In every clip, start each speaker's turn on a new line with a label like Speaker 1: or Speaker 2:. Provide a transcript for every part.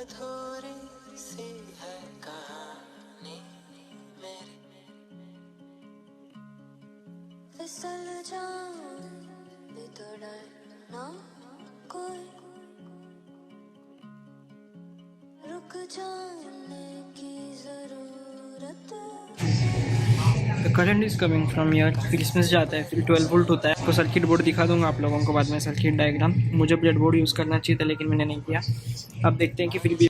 Speaker 1: अधूरी सी है कहानी मेरी, फिसल जाऊं भी तो डरना कोई, रुक जाने की जरूरत।
Speaker 2: The current is coming from here, फिर इसमें से जाता है, फिर 12 वोल्ट होता है। आपको सर्किट बोर्ड दिखा दूंगा आप लोगों को बाद में, सर्किट डायग्राम। मुझे ब्रेड बोर्ड यूज़ करना चाहिए था लेकिन मैंने नहीं किया। अब देखते हैं कि फिर भी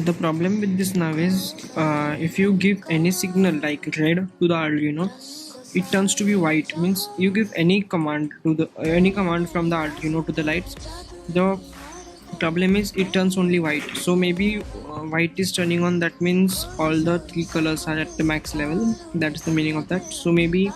Speaker 2: the problem with this now is if you give any signal like red to the Arduino, it turns to be white. Means you give any command to the any command from the Arduino to the lights, the problem is it turns only white. So maybe white is turning on, that means all the three colors are at the max level. That's the meaning of that. So maybe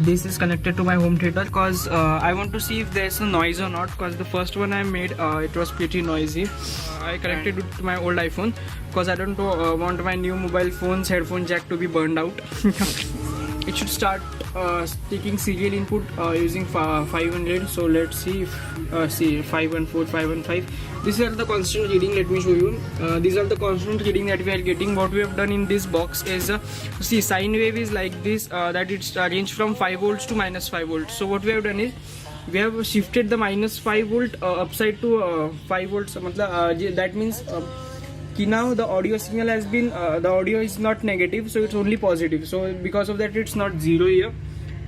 Speaker 2: this is connected to my home theater because I want to see if there's a noise or not, because the first one I made it was pretty noisy. I connected it to my old iPhone because I don't want my new mobile phone's headphone jack to be burned out. It should start taking serial input using 500. So let's see if see 514, 515. These are the constant reading. Let me show you. These are the constant reading that we are getting. What we have done in this box is see, sine wave is like this, that it's ranged from 5 volts to minus 5 volts. So what we have done is we have shifted the minus 5 volt upside to 5 volts. That means कि now the audio signal has been the audio is not negative, so it's only positive. So because of that it's not 0 here,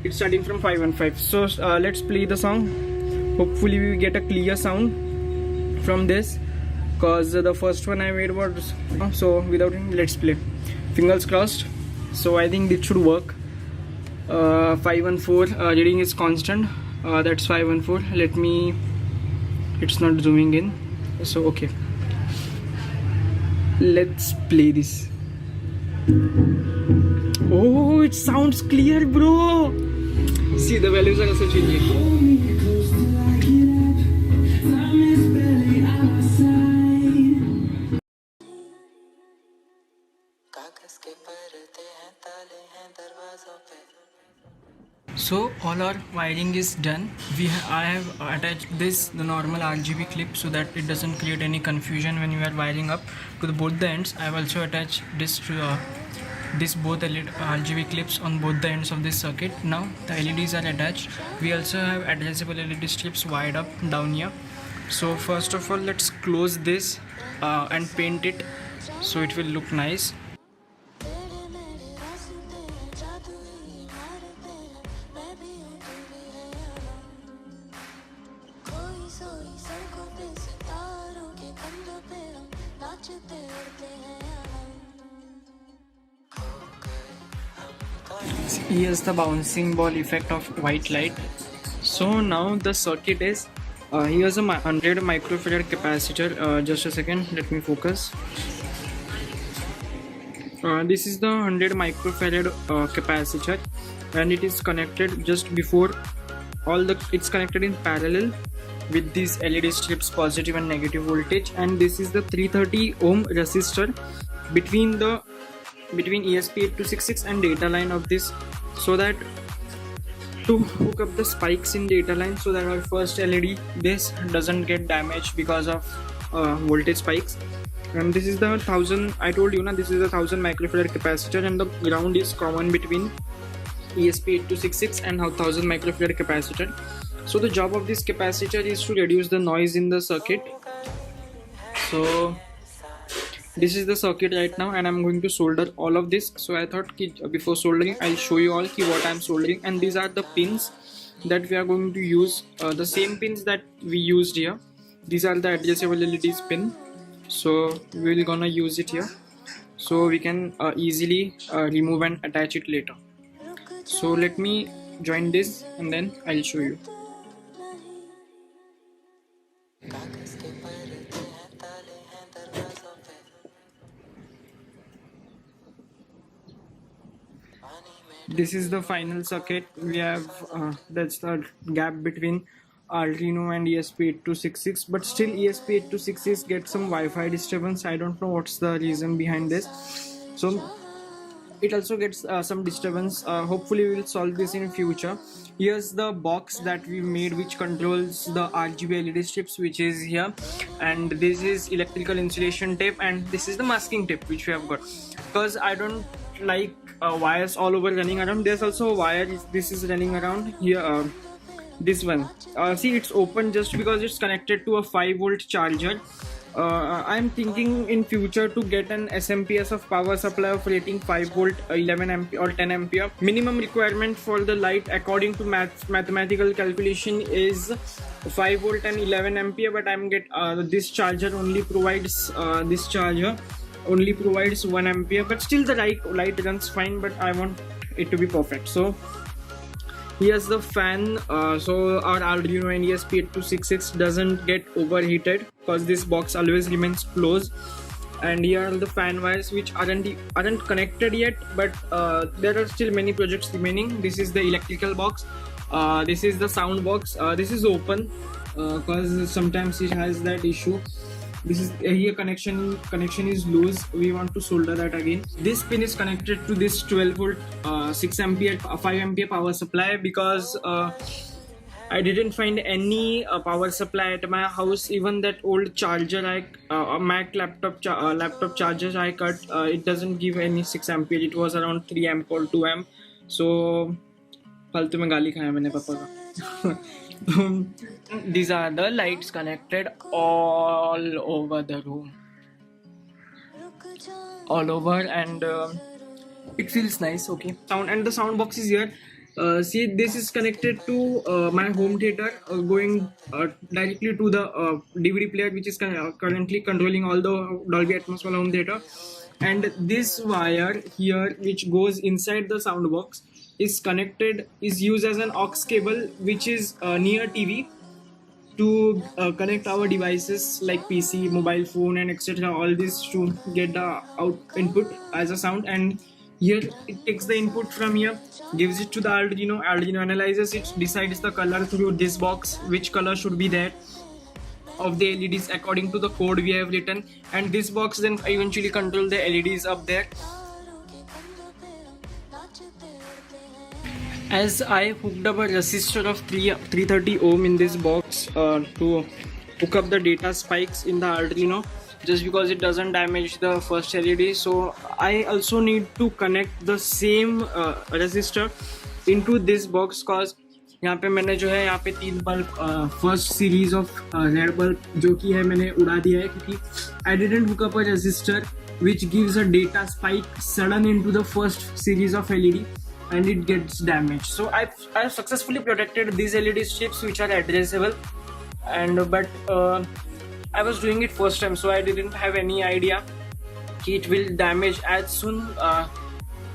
Speaker 2: it's starting from 5 and 5. So let's play the song. Hopefully we get a clear sound from this, because the first one I made was so without it. Let's play, fingers crossed. So I think it should work. 5 and 4 reading is constant, that's 5 and 4. Let me, it's not zooming in, so okay, let's play this. Oh, it sounds clear, bro. See, the values are also changing. So all our wiring is done. I have attached this, the normal RGB clip, so that it doesn't create any confusion when you are wiring up to both the ends. I have also attached this to both RGB clips on both the ends of this circuit. Now the LEDs are attached. We also have adjustable LED strips wired up down here. So first of all, let's close this and paint it so it will look nice. Here's the bouncing ball effect of white light. So now the circuit is here's a 100 microfarad capacitor. Just a second, let me focus. This is the 100 microfarad capacitor, and it is connected just before it's connected in parallel with these LED strips, positive and negative voltage. And this is the 330 ohm resistor between ESP8266 and data line of this, so that to hook up the spikes in data line, so that our first LED this doesn't get damaged because of voltage spikes. And this is the 1000, I told you this is the 1000 microfarad capacitor, and the ground is common between ESP8266 and 1000 microfarad capacitor. So the job of this capacitor is to reduce the noise in the circuit. So this is the circuit right now, and I'm going to solder all of this. So I thought before soldering I'll show you all what I'm soldering. And these are the pins that we are going to use, the same pins that we used here. these are the adjustable LEDs pin, so we're gonna use it here so we can easily remove and attach it later. So let me join this and then I'll show you. This is the final circuit. We have that's the gap between Arduino and ESP8266, but still ESP8266 gets some Wi-Fi disturbance. I don't know what's the reason behind this. So it also gets some disturbance. Hopefully we will solve this in future. Here's the box that we made which controls the RGB LED strips, which is here, and this is electrical insulation tape, and this is the masking tape which we have got, because I don't like wires all over running around. There's also a wire, this is running around here, this one, see, it's open just because it's connected to a 5-volt charger. I'm thinking in future to get an SMPS of power supply of rating 5 volt, 11 ampere or 10 ampere. Minimum requirement for the light according to mathematical calculation is 5 volt and 11 ampere, but this charger only provides 1 ampere, but still the light runs fine, but I want it to be perfect. So here's the fan. So our Arduino and ESP8266 doesn't get overheated because this box always remains closed. And here are the fan wires which aren't connected yet, but there are still many projects remaining. This is the electrical box. This is the sound box. This is open because sometimes it has that issue. This is here connection is loose. We want to solder that again. This pin is connected to this 12 volt 6 ampere 5 ampere power supply, because I didn't find any power supply at my house. Even that old charger Mac laptop charger I cut, it doesn't give any 6 ampere. It was around 3 amp or 2 amp. So फालतू में गाली खाया मैंने पापा का. These are the lights connected all over the room, all over, and it feels nice. Okay, sound, and the sound box is here. See, this is connected to my home theater, going directly to the DVD player, which is currently controlling all the Dolby Atmos home theater. And this wire here, which goes inside the sound box, is used as an aux cable, which is near TV, to connect our devices like PC, mobile phone, and etc. All this to get the input as a sound. And here it takes the input from here, gives it to the Arduino. Arduino analyzes it, decides the color through this box, which color should be there of the LEDs according to the code we have written, and this box then eventually control the LEDs up there. As I hooked up a resistor of 330 ohm in this box to hook up the data spikes in the Arduino, just because it doesn't damage the first LED. So I also need to connect the same resistor into this box, cause यहाँ पे मैंने जो है यहाँ पे 3 bulb first series of red bulb जो कि है मैंने उड़ा दिया है, क्योंकि I didn't hook up a resistor which gives a data spike sudden into the first series of LED and it gets damaged. So I've successfully protected these LED strips which are addressable, but I was doing it first time, so I didn't have any idea it will damage as soon.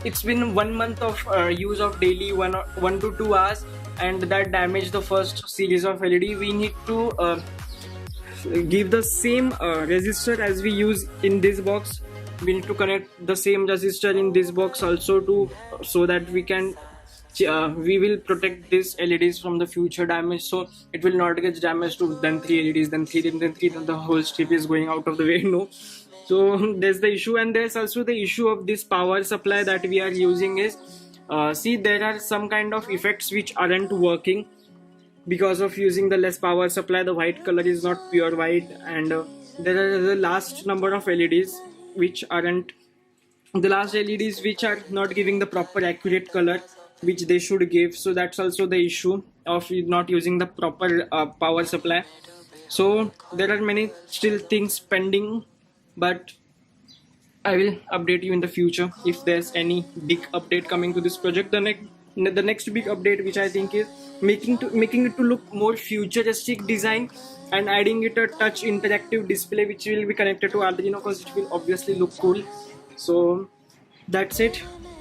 Speaker 2: It's been 1 month of use of daily 1 to 2 hours, and that damaged the first series of LED. We need to give the same resistor as we use in this box. We need to connect the same resistor in this box also so that we will protect these LEDs from the future damage, so it will not get damaged to then 3 LEDs, then 3, then 3, then the whole strip is going out of the way. No. So there's the issue, and there's also the issue of this power supply that we are using is, see, there are some kind of effects which aren't working because of using the less power supply. The white color is not pure white, and there are the last number of LEDs which are not giving the proper accurate color which they should give. So that's also the issue of not using the proper power supply. So there are many still things pending, but I will update you in the future if there's any big update coming to this project. The The next big update, which I think is making it to look more futuristic design and adding it a touch interactive display which will be connected to Arduino because it will obviously look cool. So that's it.